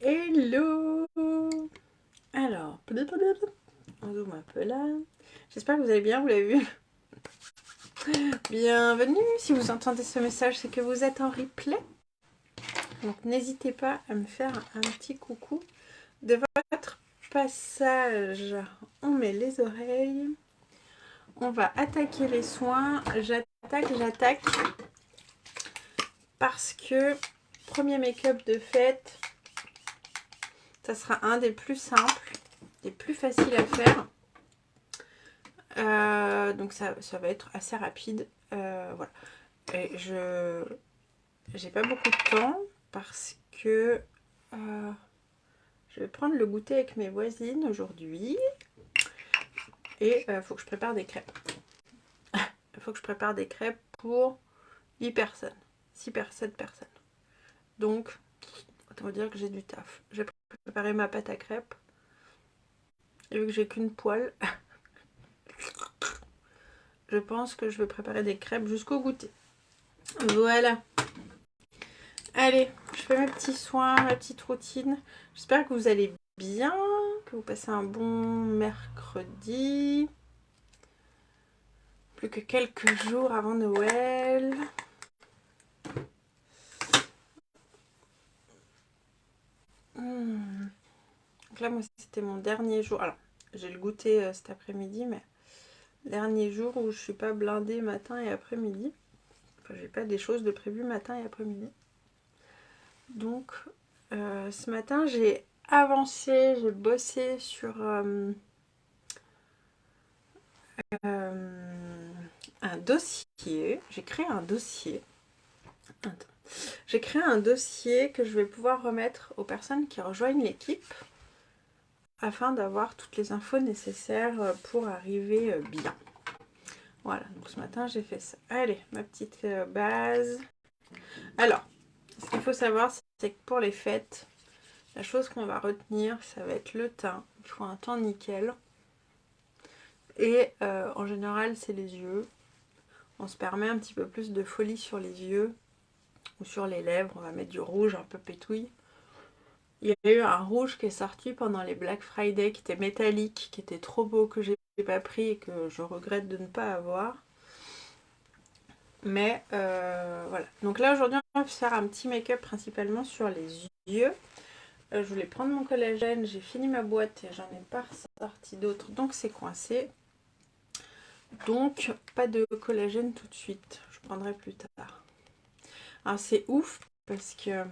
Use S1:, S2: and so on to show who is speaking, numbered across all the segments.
S1: Hello. Alors, on zoome un peu là. J'espère que vous allez bien, vous l'avez vu. Bienvenue, si vous entendez ce message, c'est que vous êtes en replay. Donc n'hésitez pas à me faire un petit coucou de votre passage. On met les oreilles. On va attaquer les soins. J'attaque. Parce que premier make-up de fête, ça sera un des plus simples, des plus faciles à faire. Donc ça va être assez rapide. Voilà. Et j'ai pas beaucoup de temps parce que je vais prendre le goûter avec mes voisines aujourd'hui. Et il faut que je prépare des crêpes. Il faut que je prépare des crêpes pour 8 personnes. 7 personnes. Donc, autant dire que j'ai du taf. J'ai préparé ma pâte à crêpes. Et vu que j'ai qu'une poêle, je pense que je vais préparer des crêpes jusqu'au goûter. Voilà. Allez, je fais mes petits soins, ma petite routine. J'espère que vous allez bien, que vous passez un bon mercredi. Plus que quelques jours avant Noël. Donc là, moi, c'était mon dernier jour. Alors, j'ai le goûter cet après-midi, mais dernier jour où je suis pas blindée matin et après-midi. Enfin, j'ai pas des choses de prévues matin et après-midi. Donc, ce matin, j'ai avancé, j'ai bossé sur un dossier. J'ai créé un dossier. Attends. J'ai créé un dossier que je vais pouvoir remettre aux personnes qui rejoignent l'équipe afin d'avoir toutes les infos nécessaires pour arriver bien. Voilà, donc ce matin j'ai fait ça. Allez, ma petite base. Alors, ce qu'il faut savoir, c'est que pour les fêtes, la chose qu'on va retenir, ça va être le teint. Il faut un teint nickel. Et en général, c'est les yeux. On se permet un petit peu plus de folie sur les yeux ou sur les lèvres. On va mettre du rouge un peu pétouille. Il y a eu un rouge qui est sorti pendant les Black Friday qui était métallique, qui était trop beau, que j'ai pas pris et que je regrette de ne pas avoir. Mais voilà. Donc là aujourd'hui on va faire un petit make-up principalement sur les yeux. Je voulais prendre mon collagène, j'ai fini ma boîte et j'en ai pas sorti d'autres, donc c'est coincé. Donc pas de collagène tout de suite, je prendrai plus tard. Alors c'est ouf parce que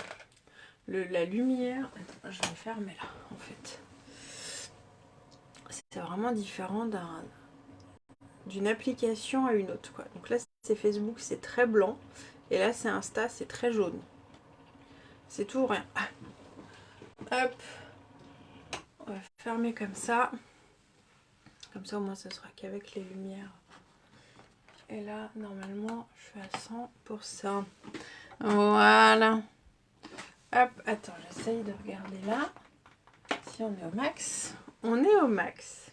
S1: la lumière... Attends, je vais fermer là en fait. C'est vraiment différent d'une application à une autre, quoi. Donc là c'est Facebook, c'est très blanc. Et là c'est Insta, c'est très jaune. C'est tout ou rien. Hop. On va fermer comme ça. Comme ça au moins ce sera qu'avec les lumières. Et là normalement je suis à 100%. Voilà. Hop, attends, j'essaye de regarder là. Si on est au max. On est au max.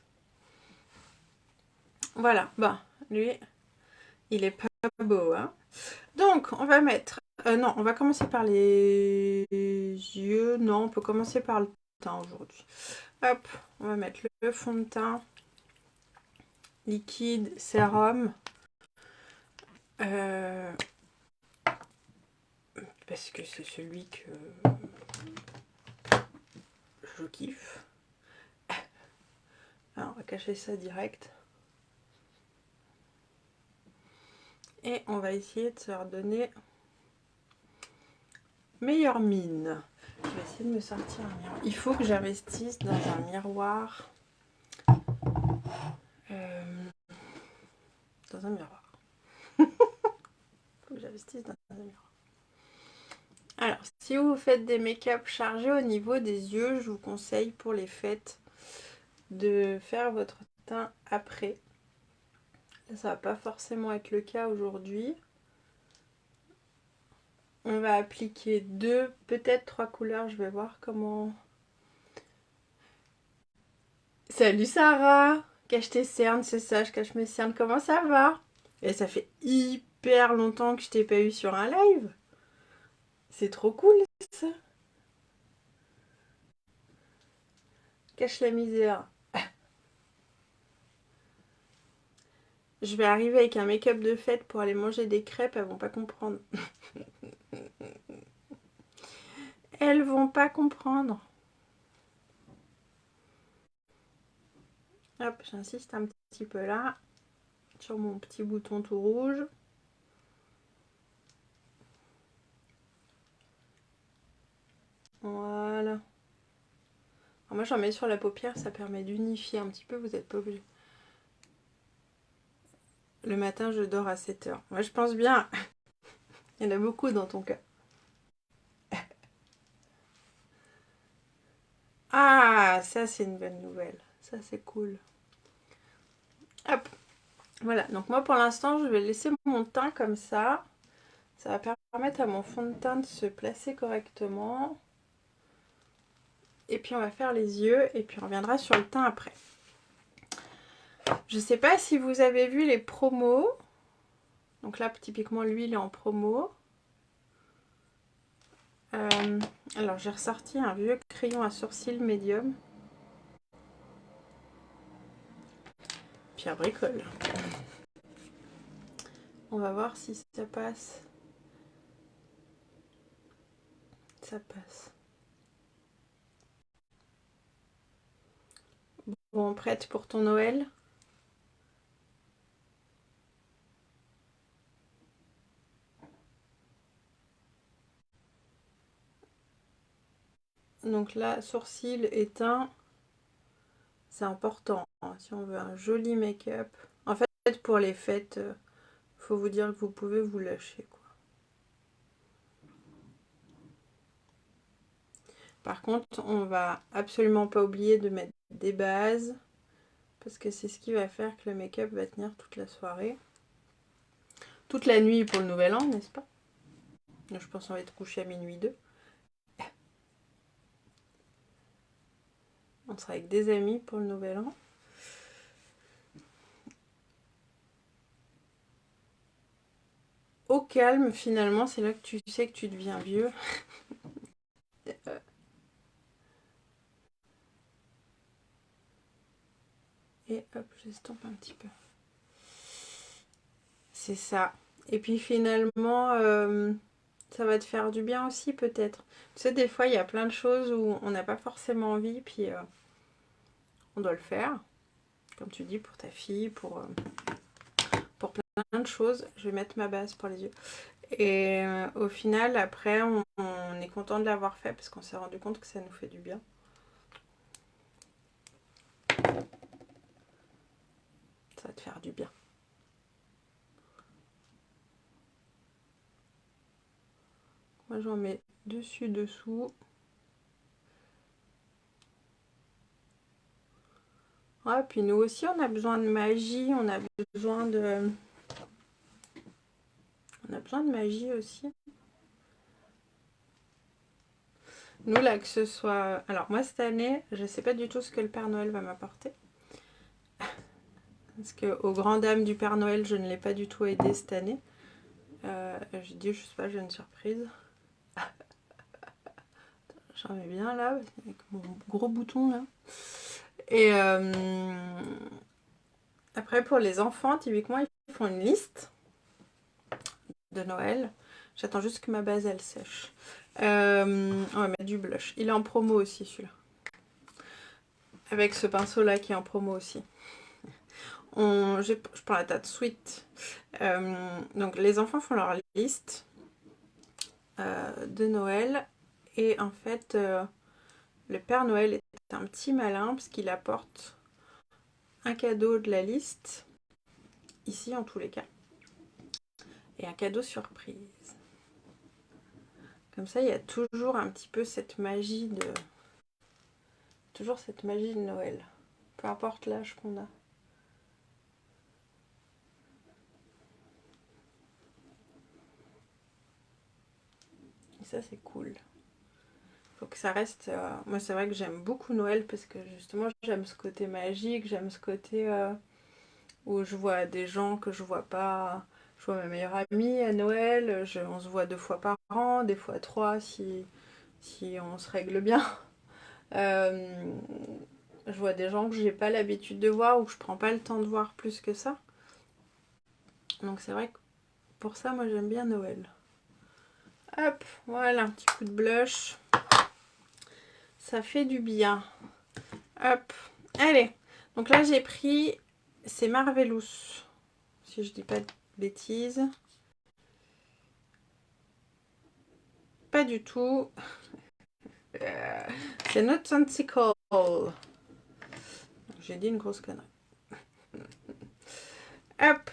S1: Voilà, bon, lui, il est pas beau, hein. Donc, on va mettre... non, on va commencer par les yeux. Non, on peut commencer par le teint aujourd'hui. Hop, on va mettre le fond de teint. Liquide, sérum. Parce que c'est celui que je kiffe. Alors, on va cacher ça direct. Et on va essayer de se redonner meilleure mine. Je vais essayer de me sortir un miroir. Il faut que j'investisse dans un miroir. Dans un miroir. Il faut que j'investisse dans un miroir. Alors, si vous faites des make-up chargés au niveau des yeux, je vous conseille pour les fêtes de faire votre teint après. Là, ça va pas forcément être le cas aujourd'hui. On va appliquer 2, peut-être 3 couleurs. Je vais voir comment... Salut Sarah! Cache tes cernes, c'est ça, je cache mes cernes. Comment ça va? Et ça fait hyper longtemps que je t'ai pas eu sur un live. C'est trop cool ça. cache la misère. Je vais arriver avec un make-up de fête pour aller manger des crêpes, elles vont pas comprendre. Elles vont pas comprendre. Hop, j'insiste un petit peu là, sur mon petit bouton tout rouge. Voilà. Alors moi j'en mets sur la paupière, ça permet d'unifier un petit peu, vous n'êtes pas obligé. Le matin je dors à 7 h. Moi je pense bien. Il y en a beaucoup dans ton cas. Ah, ça c'est une bonne nouvelle. Ça c'est cool. Hop. Voilà, donc moi pour l'instant je vais laisser mon teint comme ça. Ça va permettre à mon fond de teint de se placer correctement. Et puis on va faire les yeux et puis on reviendra sur le teint après. Je sais pas si vous avez vu les promos. Donc là typiquement lui il est en promo. Alors j'ai ressorti un vieux crayon à sourcils médium. Pierre bricole. On va voir si ça passe. Ça passe. Bon, prête pour ton Noël? Donc là, sourcils éteints, c'est important, hein, si on veut un joli make-up. En fait, pour les fêtes, faut vous dire que vous pouvez vous lâcher, quoi. Par contre, on va absolument pas oublier de mettre des bases, parce que c'est ce qui va faire que le make-up va tenir toute la soirée. Toute la nuit pour le nouvel an, n'est-ce pas? Je pense qu'on va être couché à minuit 2. On sera avec des amis pour le nouvel an. Au calme, finalement, c'est là que tu sais que tu deviens vieux. Et hop, j'estompe un petit peu. C'est ça. Et puis finalement, ça va te faire du bien aussi peut-être. Tu sais, des fois, il y a plein de choses où on n'a pas forcément envie, puis on doit le faire. Comme tu dis, pour ta fille, pour plein de choses. Je vais mettre ma base pour les yeux. Et au final, après, on est content de l'avoir fait parce qu'on s'est rendu compte que ça nous fait du bien. Ça va te faire du bien. Moi, j'en mets dessus, dessous. Ouais, puis nous aussi, on a besoin de magie. On a besoin de magie aussi. Nous, là, que ce soit... Alors, moi, cette année, je ne sais pas du tout ce que le Père Noël va m'apporter. Parce qu'aux grandes dames du Père Noël, je ne l'ai pas du tout aidé cette année. J'ai dit, je sais pas, j'ai une surprise. J'en mets bien là, avec mon gros bouton là. Et après, pour les enfants, typiquement, ils font une liste de Noël. J'attends juste que ma base, elle sèche. On va mettre du blush. Il est en promo aussi, celui-là. Avec ce pinceau-là qui est en promo aussi. Je prends la Tarte Sweet. Donc, les enfants font leur liste de Noël. Et en fait, le Père Noël est un petit malin parce qu'il apporte un cadeau de la liste, ici en tous les cas, et un cadeau surprise. Comme ça, il y a toujours un petit peu cette magie de... Toujours cette magie de Noël. Peu importe l'âge qu'on a. Et ça, c'est cool. Faut que ça reste... Moi, c'est vrai que j'aime beaucoup Noël parce que justement, j'aime ce côté magique, j'aime ce côté où je vois des gens que je vois pas... Je vois ma meilleure amie à Noël, on se voit 2 fois par an, des fois 3 si on se règle bien. Je vois des gens que j'ai pas l'habitude de voir ou que je prends pas le temps de voir plus que ça. Donc c'est vrai que pour ça, moi j'aime bien Noël. Hop, voilà, un petit coup de blush. Ça fait du bien. Hop, allez. Donc là j'ai pris, c'est Marvelous, si je dis pas de bêtises. Pas du tout. C'est Not Sensical. J'ai dit une grosse connerie. Hop.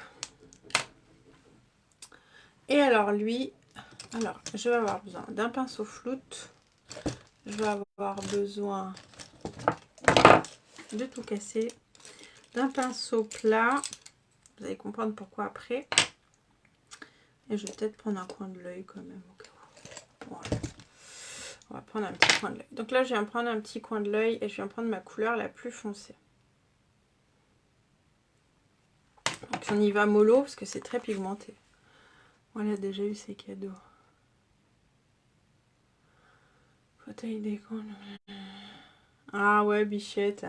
S1: Et alors lui, alors je vais avoir besoin d'un pinceau floute. Je vais avoir besoin de tout casser. D'un pinceau plat. Vous allez comprendre pourquoi après. Et je vais peut-être prendre un coin de l'œil quand même. Voilà. On va prendre un petit coin de l'œil. Donc là, je viens prendre un petit coin de l'œil et je viens prendre ma couleur la plus foncée. Donc on y va mollo parce que c'est très pigmenté. Voilà, déjà eu ses cadeaux. Fauteuil d'écran. Ah ouais, bichette.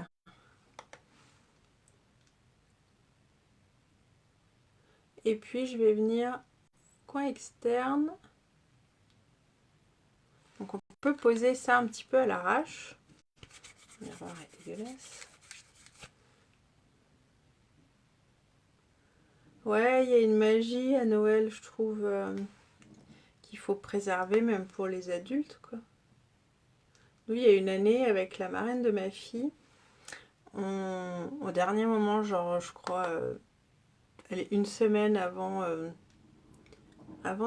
S1: Et puis je vais venir coin externe. Donc on peut poser ça un petit peu à l'arrache. L'erreur est dégueulasse. Ouais, il y a une magie à Noël, je trouve, qu'il faut préserver même pour les adultes, quoi. Nous, il y a une année, avec la marraine de ma fille, au dernier moment, genre, je crois, allez, une semaine avant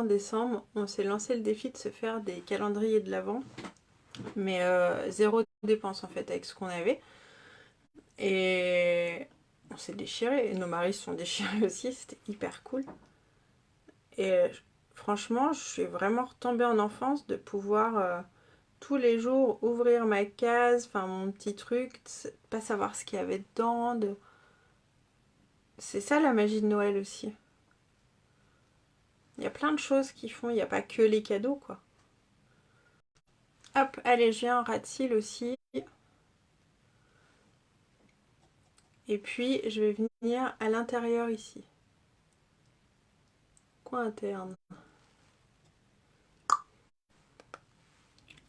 S1: décembre, on s'est lancé le défi de se faire des calendriers de l'Avent, mais zéro dépense en fait avec ce qu'on avait. Et on s'est déchiré, et nos maris se sont déchirés aussi, c'était hyper cool. Et franchement, je suis vraiment retombée en enfance de pouvoir tous les jours ouvrir ma case, enfin mon petit truc, de pas savoir ce qu'il y avait dedans. C'est ça la magie de Noël aussi. Il y a plein de choses qui font, il n'y a pas que les cadeaux quoi. Hop, allez, j'ai un ras de cils aussi. Et puis, je vais venir à l'intérieur ici. Coin interne.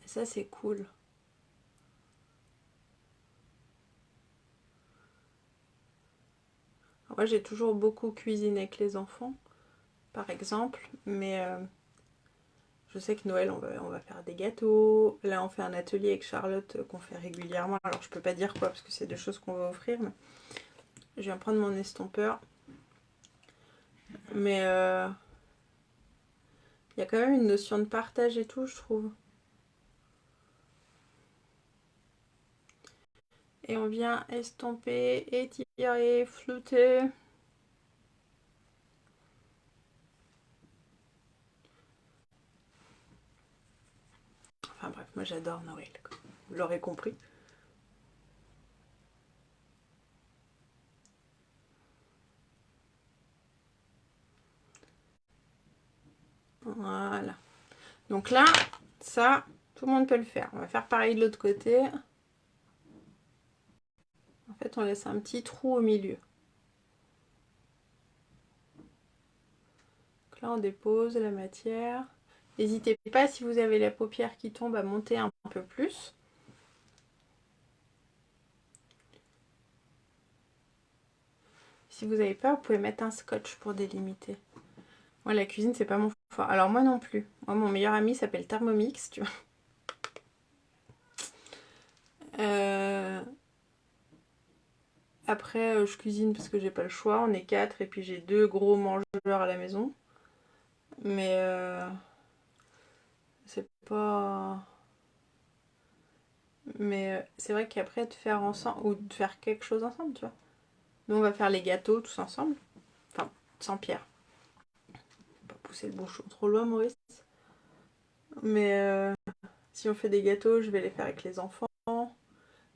S1: Et ça, c'est cool. Alors, moi, j'ai toujours beaucoup cuisiné avec les enfants, par exemple. Mais je sais que Noël, on va faire des gâteaux. Là, on fait un atelier avec Charlotte qu'on fait régulièrement. Alors, je peux pas dire quoi, parce que c'est des choses qu'on va offrir. Mais je viens prendre mon estompeur. Mais il y a quand même une notion de partage et tout, je trouve. Et on vient estomper, étirer, flouter. Enfin bref, moi j'adore Noël, quoi. Vous l'aurez compris. Voilà. Donc là, ça, tout le monde peut le faire. On va faire pareil de l'autre côté. En fait, on laisse un petit trou au milieu. Donc là, on dépose la matière. N'hésitez pas, si vous avez la paupière qui tombe, à monter un peu plus. Si vous n'avez pas, vous pouvez mettre un scotch pour délimiter. Moi, la cuisine, c'est pas mon fort. Alors moi non plus. Moi, mon meilleur ami s'appelle Thermomix, tu vois. Après, je cuisine parce que j'ai pas le choix. On est 4 et puis j'ai 2 gros mangeurs à la maison. Mais c'est pas... Mais c'est vrai qu'après, de faire ensemble, ou de faire quelque chose ensemble, tu vois. Nous, on va faire les gâteaux tous ensemble. Enfin, sans Pierre. Pas pousser le bouchon trop loin, Maurice. Mais si on fait des gâteaux, je vais les faire avec les enfants.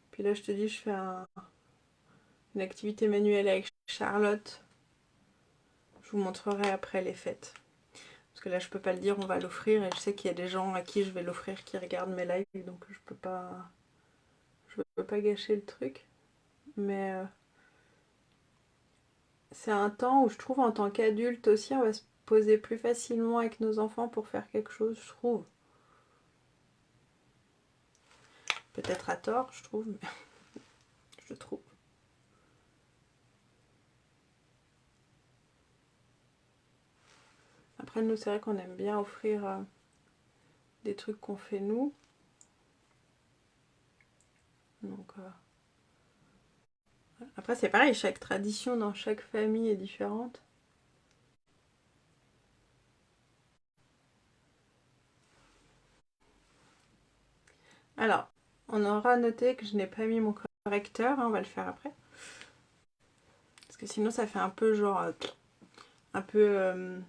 S1: Puis là, je te dis, je fais une activité manuelle avec Charlotte. Je vous montrerai après les fêtes. Parce que là, je peux pas le dire, on va l'offrir. Et je sais qu'il y a des gens à qui je vais l'offrir qui regardent mes lives. Donc, je peux pas gâcher le truc. mais c'est un temps où je trouve en tant qu'adulte aussi, on va se poser plus facilement avec nos enfants pour faire quelque chose, je trouve. Peut-être à tort, je trouve, mais je trouve. Après, nous, c'est vrai qu'on aime bien offrir des trucs qu'on fait nous. Donc, après, c'est pareil, chaque tradition dans chaque famille est différente. Alors, on aura noté que je n'ai pas mis mon correcteur, hein, on va le faire après. Parce que sinon, ça fait un peu genre... un peu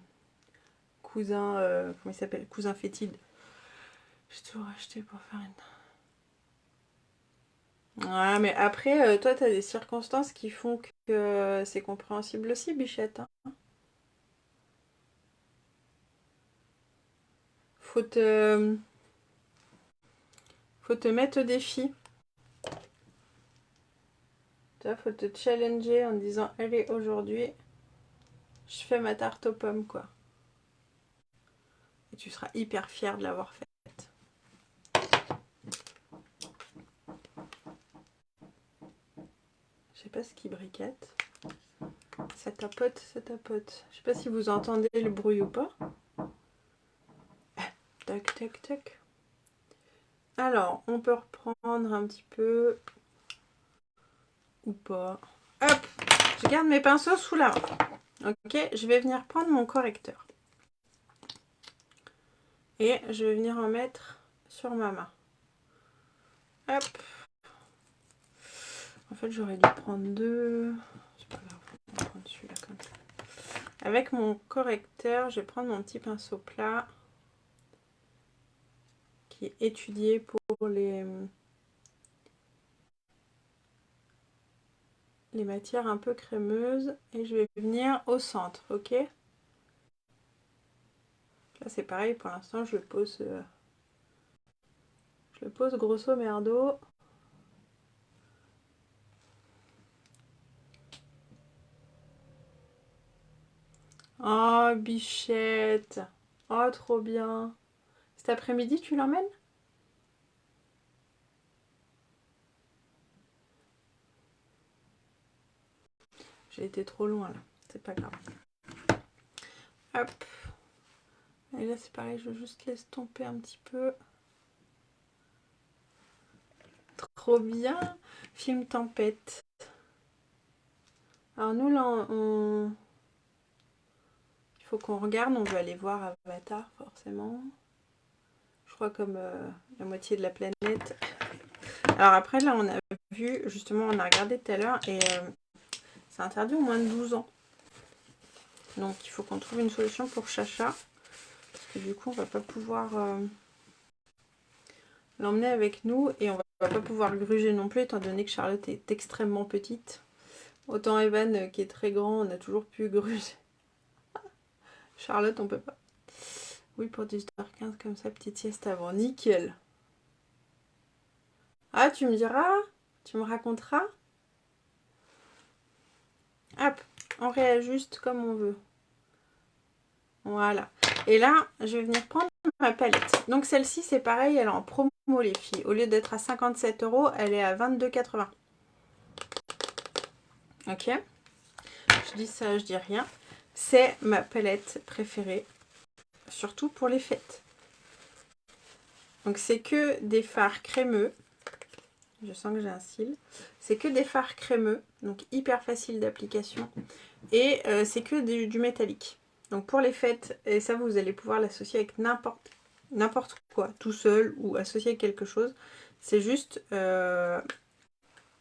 S1: cousin... comment il s'appelle? Cousin fétide. J'ai tout racheté pour faire une... Ouais, mais après, toi, t'as des circonstances qui font que c'est compréhensible aussi, bichette. Hein. Faut te... faut te mettre au défi. Tu vois, faut te challenger en disant, allez, aujourd'hui, je fais ma tarte aux pommes, quoi. Et tu seras hyper fière de l'avoir faite. Je sais pas ce qui briquette. Ça tapote, ça tapote. Je sais pas si vous entendez le bruit ou pas. Tac, tac, tac. Alors, on peut reprendre un petit peu. Ou pas. Hop! Je garde mes pinceaux sous la main. Ok, je vais venir prendre mon correcteur. Et je vais venir en mettre sur ma main. Hop! En fait, j'aurais dû prendre deux. C'est pas grave, on va prendre celui-là comme ça. Avec mon correcteur, je vais prendre mon petit pinceau plat qui est étudié pour les matières un peu crémeuses. Et je vais venir au centre, ok? Là, c'est pareil, pour l'instant, je le pose grosso merdo. Oh, bichette. Oh, trop bien. Cet après-midi, tu l'emmènes? J'ai été trop loin, là. C'est pas grave. Hop. Et là, c'est pareil, je juste l'estomper un petit peu. Trop bien. Film Tempête. Alors nous, là, il faut qu'on regarde. On veut aller voir Avatar, forcément. Je crois comme la moitié de la planète. Alors après, là, on a vu, justement, on a regardé tout à l'heure, et c'est interdit au moins de 12 ans. Donc, il faut qu'on trouve une solution pour Chacha. Parce que du coup, on va pas pouvoir l'emmener avec nous. Et on va pas pouvoir le gruger non plus, étant donné que Charlotte est extrêmement petite. Autant Evan, qui est très grand, on a toujours pu gruger. Charlotte, on peut pas. Oui, pour 18h15, comme ça, petite sieste avant. Nickel. Ah, tu me diras? Tu me raconteras? Hop, on réajuste comme on veut. Voilà. Et là, je vais venir prendre ma palette. Donc celle-ci, c'est pareil, elle est en promo, les filles. Au lieu d'être à 57 €, elle est à 22,80 €. Ok? Je dis ça, je dis rien. C'est ma palette préférée, surtout pour les fêtes. Donc c'est que des fards crémeux. Je sens que j'ai un cil. C'est que des fards crémeux, donc hyper facile d'application. Et c'est que du métallique. Donc pour les fêtes, et ça vous allez pouvoir l'associer avec n'importe quoi, tout seul ou associé à quelque chose. C'est juste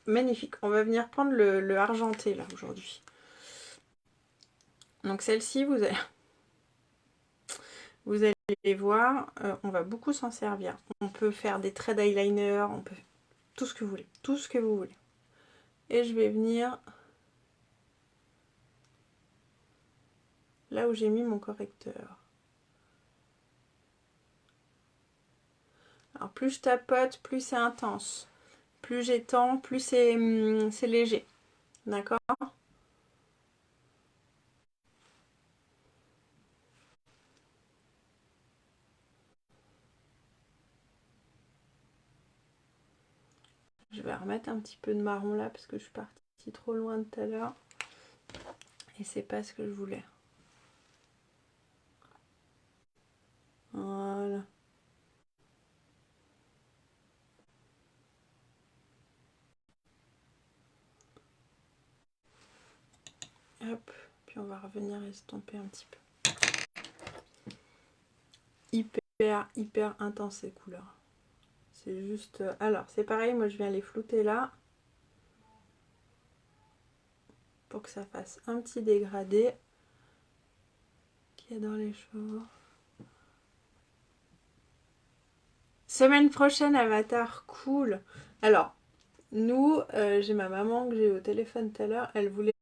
S1: magnifique. On va venir prendre le argenté là aujourd'hui. Donc celle-ci, vous allez voir, on va beaucoup s'en servir. On peut faire des traits d'eyeliner, on peut tout ce que vous voulez, tout ce que vous voulez. Et je vais venir là où j'ai mis mon correcteur. Alors plus je tapote, plus c'est intense. plus j'étends, plus c'est léger. D'accord? Je vais remettre un petit peu de marron là parce que je suis partie trop loin de tout à l'heure. Et c'est pas ce que je voulais. Voilà. Hop. Puis on va revenir estomper un petit peu. Hyper intense ces couleurs. C'est juste... Alors, c'est pareil, moi je viens les flouter là. Pour que ça fasse un petit dégradé. Qui est dans les cheveux. Semaine prochaine, Avatar, cool. Alors, nous, j'ai ma maman que j'ai eu au téléphone tout à l'heure. Elle voulait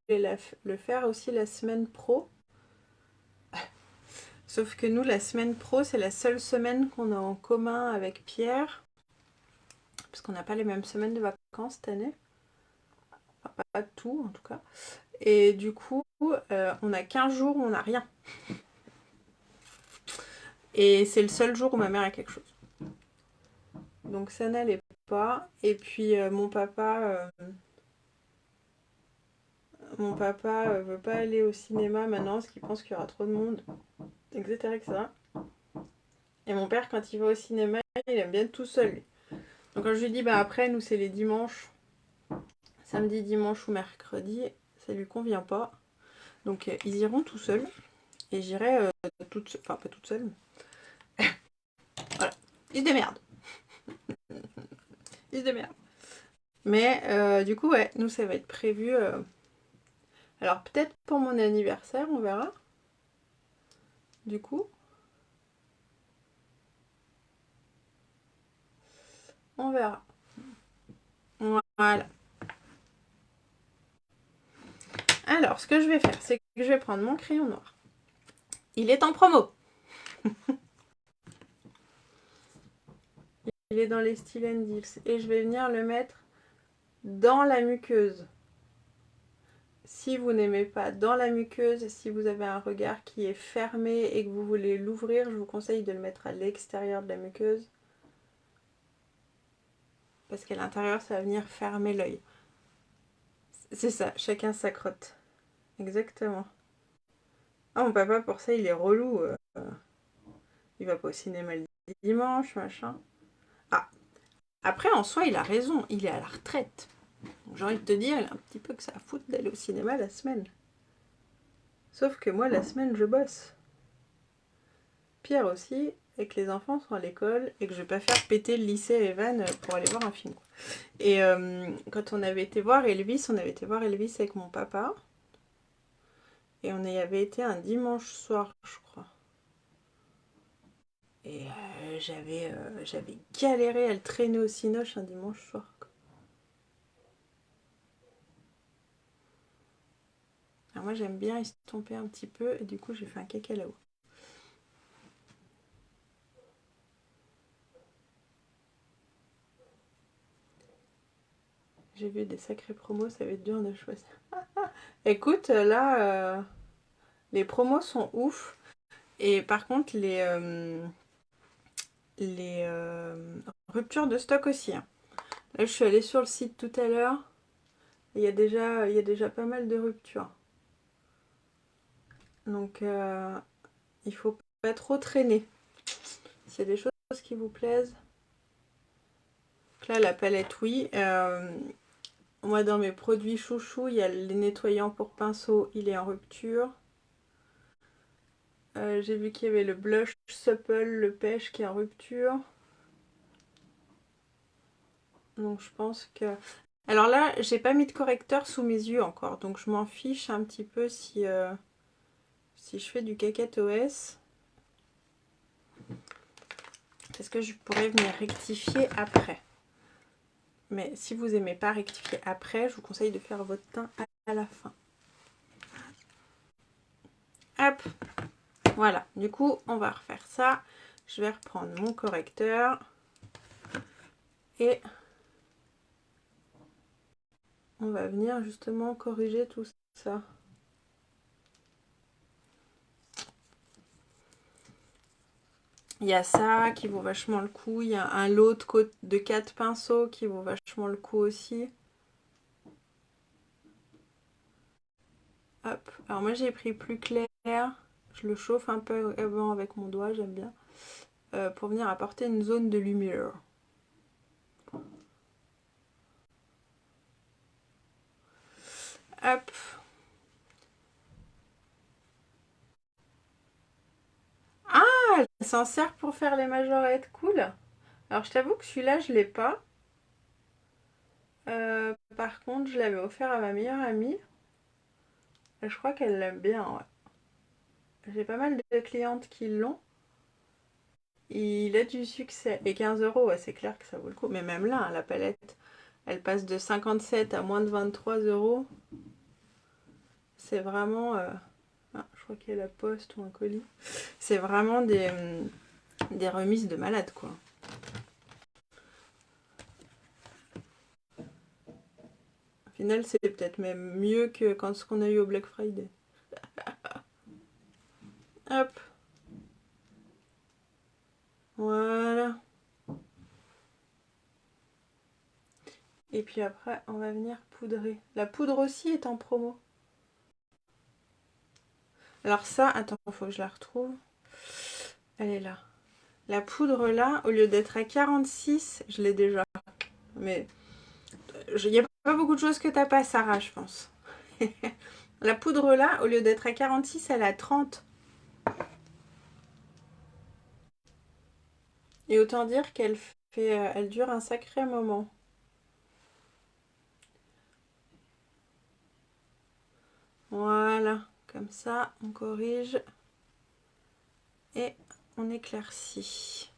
S1: le faire aussi la semaine pro. Sauf que nous, la semaine pro, c'est la seule semaine qu'on a en commun avec Pierre. Parce qu'on n'a pas les mêmes semaines de vacances cette année. Enfin, pas tout, en tout cas. Et du coup, on a 15 jours où on n'a rien. Et c'est le seul jour où ma mère a quelque chose. Donc ça n'allait pas. Et puis mon papa veut pas aller au cinéma maintenant parce qu'il pense qu'il y aura trop de monde, etc., etc. Et mon père, quand il va au cinéma, il aime bien être tout seul. Donc quand je lui dis, bah après, nous c'est les dimanches, samedi, dimanche ou mercredi, ça lui convient pas. Donc ils iront tout seuls. Et j'irai enfin pas toute seule. Voilà, ils se démerdent. Ils se démerdent. Mais du coup, ouais, nous ça va être prévu. Alors peut-être pour mon anniversaire, on verra. Du coup. On verra. Voilà. Alors, ce que je vais faire, c'est que je vais prendre mon crayon noir. Il est en promo. Il est dans les Style & Deals. Et je vais venir le mettre dans la muqueuse. Si vous n'aimez pas dans la muqueuse, si vous avez un regard qui est fermé et que vous voulez l'ouvrir, je vous conseille de le mettre à l'extérieur de la muqueuse. Parce qu'à l'intérieur, ça va venir fermer l'œil. C'est ça, chacun sa crotte. Exactement. Ah, mon papa, pour ça, il est relou. Il va pas au cinéma le dimanche, machin. Ah, après, en soi, il a raison. Il est à la retraite. J'ai envie de te dire, il a un petit peu que ça à foutre d'aller au cinéma la semaine. Sauf que moi, la semaine, je bosse. Pierre aussi, et que les enfants sont à l'école, et que je vais pas faire péter le lycée à Evan pour aller voir un film. Et quand on avait été voir Elvis, avec mon papa. Et on y avait été un dimanche soir, je crois. Et j'avais galéré à le traîner au cinoche un dimanche soir. Alors moi j'aime bien estomper un petit peu et du coup j'ai fait un cacalao. J'ai vu des sacrés promos, ça va être dur de choisir. Écoute, là, les promos sont ouf. Et par contre, les ruptures de stock aussi. Hein. Là, je suis allée sur le site tout à l'heure. Il y a déjà pas mal de ruptures. Donc, il faut pas trop traîner. S'il y a des choses qui vous plaisent. Donc là, la palette, oui. Moi, dans mes produits chouchou, il y a les nettoyants pour pinceau, il est en rupture. J'ai vu qu'il y avait le blush supple, le pêche qui est en rupture. Donc je pense que... Alors là, j'ai pas mis de correcteur sous mes yeux encore. Donc je m'en fiche un petit peu si je fais du cacatoès. Parce que je pourrais venir rectifier après. Mais si vous aimez pas rectifier après, je vous conseille de faire votre teint à la fin. Hop. Voilà. Du coup, on va refaire ça. Je vais reprendre mon correcteur. Et on va venir justement corriger tout ça. Il y a ça qui vaut vachement le coup. Il y a un lot de 4 pinceaux qui vaut vachement le coup aussi. Hop. Alors moi j'ai pris plus clair. Je le chauffe un peu avant avec mon doigt, j'aime bien. Pour venir apporter une zone de lumière. Hop. Ah, elle s'en sert pour faire les majorettes, cool. Alors je t'avoue que celui-là je l'ai pas. Par contre je l'avais offert à ma meilleure amie. Et je crois qu'elle l'aime bien, ouais. J'ai pas mal de clientes qui l'ont. Il a du succès. Et 15 euros, ouais, c'est clair que ça vaut le coup. Mais même là, hein, la palette, elle passe de 57 à moins de 23 euros. C'est vraiment... Ah, je crois qu'il y a la poste ou un colis. C'est vraiment des remises de malade, quoi. Au final, c'est peut-être même mieux que quand ce qu'on a eu au Black Friday. Hop. Voilà. Et puis après, on va venir poudrer. La poudre aussi est en promo. Alors ça, attends, il faut que je la retrouve. Elle est là. La poudre là, au lieu d'être à 46, je l'ai déjà. Mais il n'y a pas beaucoup de choses que t'as pas, Sarah, je pense. La poudre là, au lieu d'être à 46, elle est à 30. Et autant dire qu'elle fait, elle dure un sacré moment. Voilà, comme ça, on corrige et on éclaircit.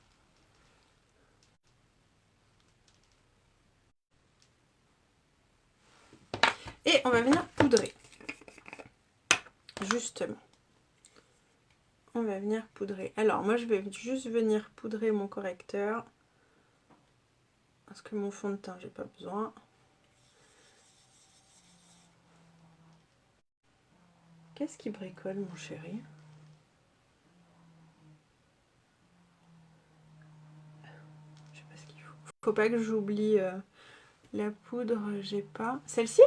S1: Et on va venir poudrer. Justement. On va venir poudrer. Alors, moi, je vais juste venir poudrer mon correcteur. Parce que mon fond de teint, j'ai pas besoin. Qu'est-ce qui bricole, mon chéri? Je sais pas ce qu'il faut. Faut pas que j'oublie la poudre, j'ai pas. Celle-ci?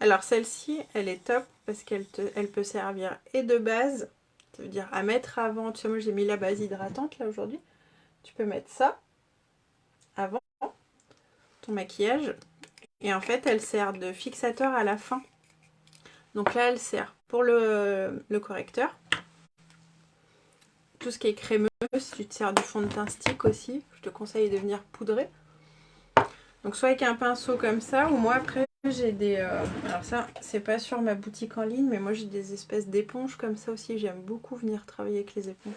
S1: Alors, celle-ci, elle est top parce elle peut servir et de base. Ça veut dire à mettre avant. Tu sais, moi, j'ai mis la base hydratante là aujourd'hui. Tu peux mettre ça avant ton maquillage. Et en fait, elle sert de fixateur à la fin. Donc là, elle sert pour le correcteur. Tout ce qui est crémeux, si tu te sers du fond de teint stick aussi, je te conseille de venir poudrer. Donc soit avec un pinceau comme ça, ou moi après j'ai des... alors ça, c'est pas sur ma boutique en ligne, mais moi j'ai des espèces d'éponges comme ça aussi. J'aime beaucoup venir travailler avec les éponges.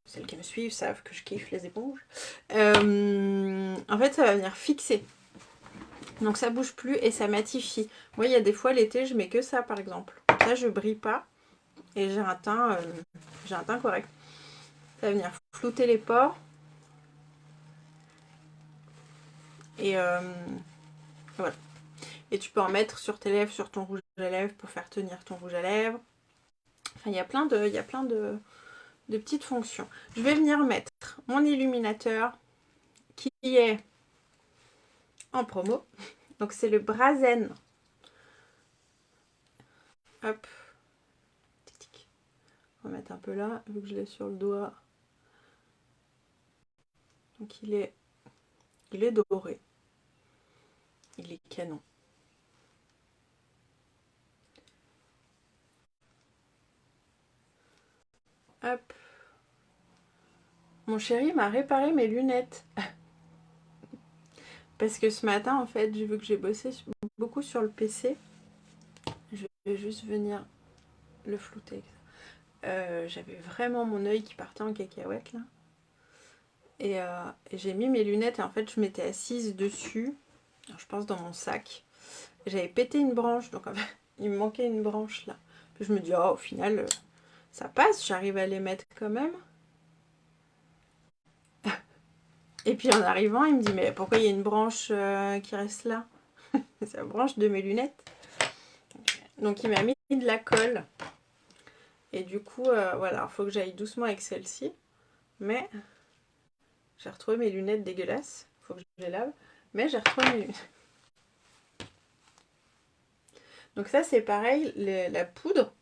S1: Celles qui me suivent savent que je kiffe les éponges. En fait, ça va venir fixer. Donc ça bouge plus et ça matifie. Moi, il y a des fois l'été, je mets que ça par exemple. Ça, je brille pas et j'ai un teint correct. Ça va venir flouter les pores. Et voilà. Et tu peux en mettre sur tes lèvres, sur ton rouge à lèvres pour faire tenir ton rouge à lèvres. Enfin, il y a plein de petites fonctions. Je vais venir mettre mon illuminateur qui est en promo. Donc c'est le Brazen. Hop. On va mettre un peu là, vu que je l'ai sur le doigt. Donc il est doré. Il est canon. Hop. Mon chéri m'a réparé mes lunettes. Parce que ce matin, en fait, vu que j'ai bossé beaucoup sur le PC, je vais juste venir le flouter. J'avais vraiment mon œil qui partait en cacahuète là. Et j'ai mis mes lunettes et en fait je m'étais assise dessus, je pense dans mon sac. J'avais pété une branche, donc en fait, il me manquait une branche là. Puis je me dis, oh, au final, ça passe, j'arrive à les mettre quand même. Et puis en arrivant, il me dit, mais pourquoi il y a une branche qui reste là? C'est la branche de mes lunettes. Donc il m'a mis de la colle. Et du coup, voilà, il faut que j'aille doucement avec celle-ci. Mais j'ai retrouvé mes lunettes dégueulasses. Il faut que je les lave. Mais j'ai retrouvé mes lunettes. Donc ça, c'est pareil, la poudre.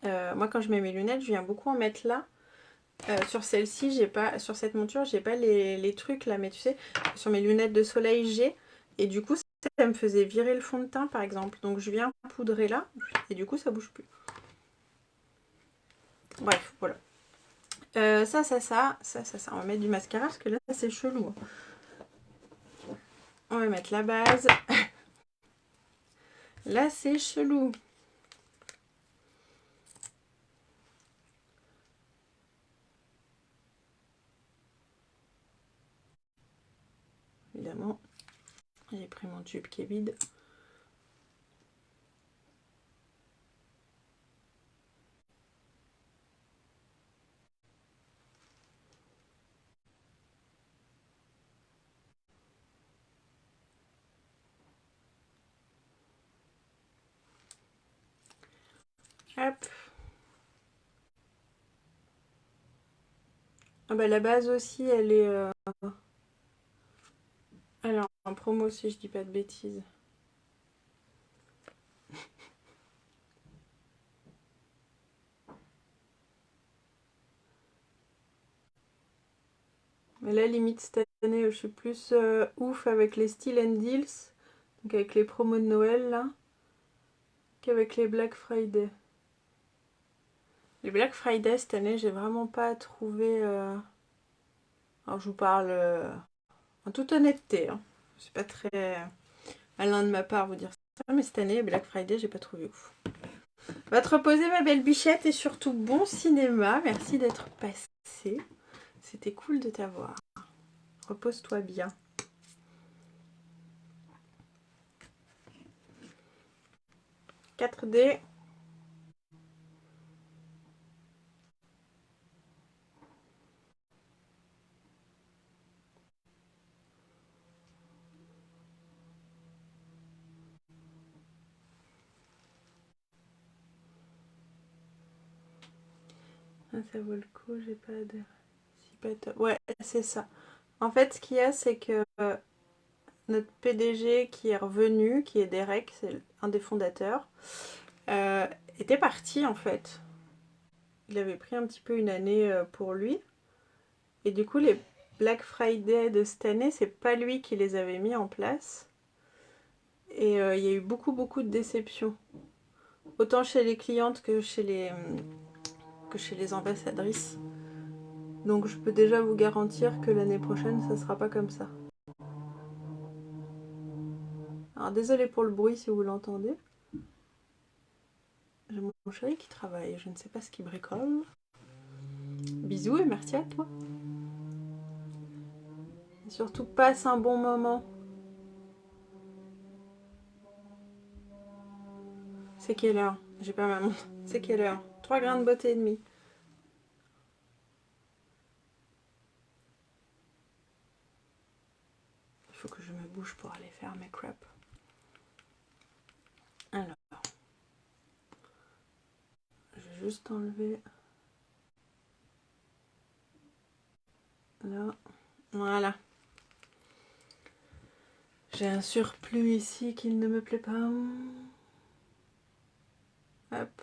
S1: Moi, quand je mets mes lunettes, je viens beaucoup en mettre là. Sur celle-ci, j'ai pas, sur cette monture, j'ai pas les trucs là, mais tu sais, sur mes lunettes de soleil, j'ai. Et du coup, ça me faisait virer le fond de teint, par exemple. Donc je viens poudrer là, et du coup, ça bouge plus. Bref, voilà. Ça. On va mettre du mascara, parce que là, c'est chelou. On va mettre la base. Là, c'est chelou. Évidemment, j'ai pris mon tube qui est vide. Hop. Ah bah, la base aussi, elle est en promo si je dis pas de bêtises. Mais là, limite cette année, je suis plus ouf avec les Steal and Deals, donc avec les promos de Noël là, qu'avec les Black Friday. Les Black Friday cette année, j'ai vraiment pas trouvé. Alors je vous parle en toute honnêteté, hein. C'est pas très malin de ma part vous dire ça, mais cette année, Black Friday, j'ai pas trouvé ouf. Va te reposer ma belle bichette et surtout bon cinéma. Merci d'être passé. C'était cool de t'avoir. Repose-toi bien. « 4D. Ah, ça vaut le coup, j'ai pas de... Ouais, c'est ça. En fait, ce qu'il y a, c'est que notre PDG qui est revenu, qui est Derek, c'est un des fondateurs, euh, était parti en fait. Il avait pris un petit peu une année pour lui. Et du coup, les Black Friday de cette année, c'est pas lui qui les avait mis en place. Et il y a eu beaucoup de déceptions. Autant chez les clientes que chez les ambassadrices. Donc je peux déjà vous garantir que l'année prochaine, ça sera pas comme ça. Alors désolé pour le bruit si vous l'entendez. J'ai mon chéri qui travaille, je ne sais pas ce qu'il bricole. Bisous et merci à toi. Et surtout passe un bon moment. C'est quelle heure? J'ai pas ma montre. C'est quelle heure? 3 grains de beauté et demi. Il faut que je me bouge pour aller faire mes crêpes. Alors, je vais juste enlever là. Voilà. J'ai un surplus ici qui ne me plaît pas. Hop.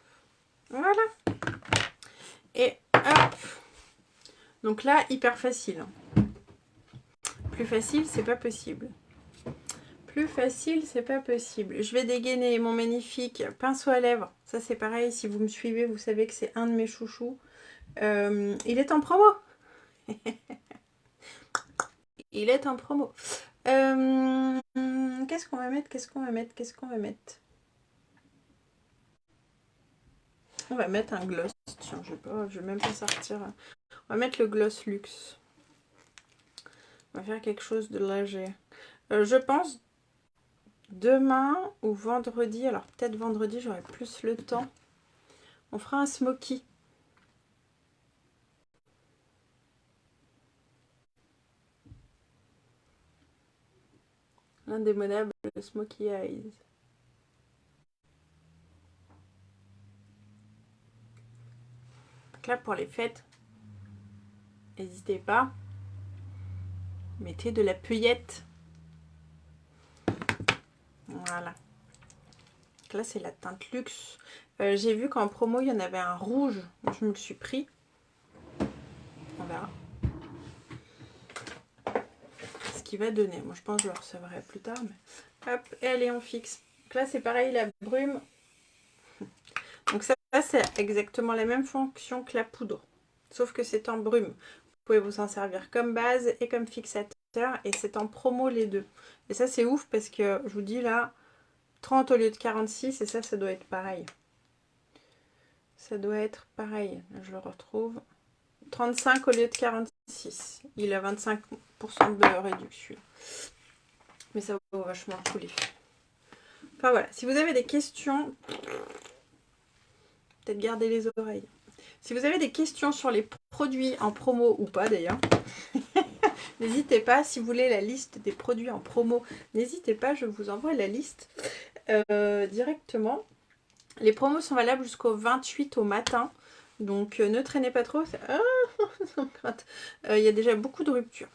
S1: Voilà. Et hop. Donc là, hyper facile. Plus facile, c'est pas possible. Plus facile, c'est pas possible. Je vais dégainer mon magnifique pinceau à lèvres. Ça, c'est pareil. Si vous me suivez, vous savez que c'est un de mes chouchous. Il est en promo. Il est en promo. Qu'est-ce qu'on va mettre? On va mettre un gloss. Tiens, je vais même pas sortir. On va mettre le gloss luxe. On va faire quelque chose de léger. Je pense demain ou vendredi. Alors peut-être vendredi, j'aurai plus le temps. On fera un smoky. L'indémodable Smoky Eyes. Donc là, pour les fêtes, n'hésitez pas. Mettez de la feuillette. Voilà. Donc là, c'est la teinte luxe. J'ai vu qu'en promo, il y en avait un rouge. Je me le suis pris. On verra ce qu'il va donner. Moi, je pense que je le recevrai plus tard. Mais... Hop, et allez, on fixe. Donc là, c'est pareil, la brume. Donc ça c'est exactement la même fonction que la poudre. Sauf que c'est en brume. Vous pouvez vous en servir comme base et comme fixateur. Et c'est en promo les deux. Et ça, c'est ouf parce que, je vous dis là, 30 au lieu de 46. Et ça doit être pareil. Ça doit être pareil. Je le retrouve. 35 au lieu de 46. Il a 25% de réduction. Mais ça vaut vachement le coup, les filles. Enfin voilà, si vous avez des questions, peut-être garder les oreilles. Si vous avez des questions sur les produits en promo ou pas d'ailleurs, n'hésitez pas. Si vous voulez la liste des produits en promo, n'hésitez pas, je vous envoie la liste directement. Les promos sont valables jusqu'au 28 au matin. Donc ne traînez pas trop. Il y a déjà beaucoup de ruptures.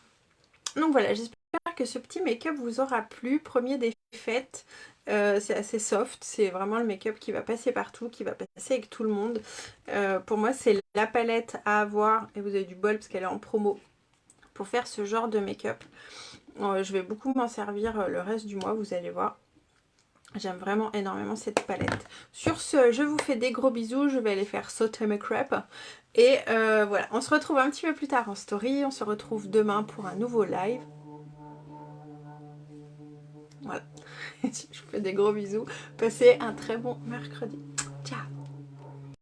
S1: Donc voilà, j'espère que ce petit make-up vous aura plu. Premier des fêtes. C'est assez soft. C'est vraiment le make-up qui va passer partout, qui va passer avec tout le monde. Pour moi, c'est la palette à avoir. Et vous avez du bol parce qu'elle est en promo. Pour faire ce genre de make-up. Je vais beaucoup m'en servir le reste du mois, vous allez voir. J'aime vraiment énormément cette palette. Sur ce, je vous fais des gros bisous. Je vais aller faire sauter mes crêpes. Et voilà, on se retrouve un petit peu plus tard en story. On se retrouve demain pour un nouveau live. Voilà. Je vous fais des gros bisous. Passez un très bon mercredi. Ciao.